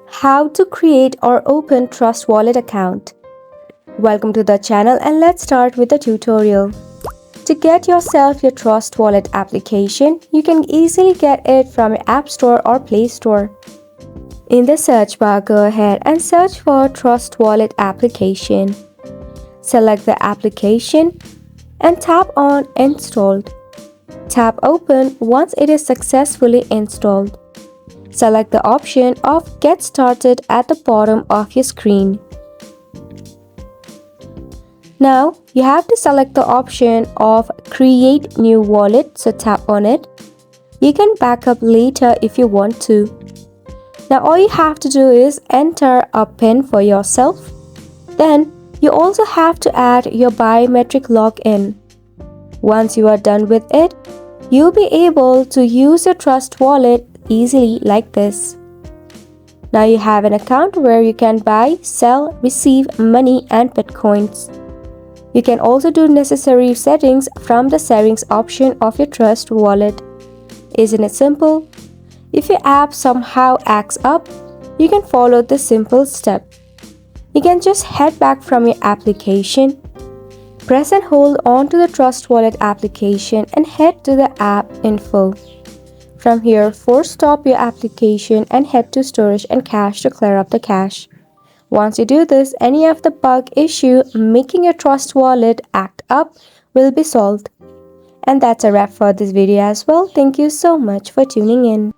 How to create or open Trustwallet account. Welcome to the channel and let's start with the tutorial. To get yourself your Trustwallet application, you can easily get it from your App Store or Play Store. In the search bar, go ahead and search for Trustwallet application. Select the application and tap on Installed. Tap Open once it is successfully installed. Select the option of Get Started at the bottom of your screen. Now, you have to select the option of Create New Wallet, so tap on it. You can back up later if you want to. Now, all you have to do is enter a PIN for yourself. Then, you also have to add your biometric login. Once you are done with it, you'll be able to use your Trustwallet easily like this. Now you have an account where you can buy, sell, receive money and bitcoins. You can also do necessary settings from the settings option of your Trustwallet. Isn't it simple? If your app somehow acts up, you can follow this simple step. You can just head back from your application, press and hold on to the Trustwallet application and head to the app info. From here, force stop your application and head to storage and cache to clear up the cache. Once you do this, any of the bug issue making your Trustwallet act up will be solved. And that's a wrap for this video as well. Thank you so much for tuning in.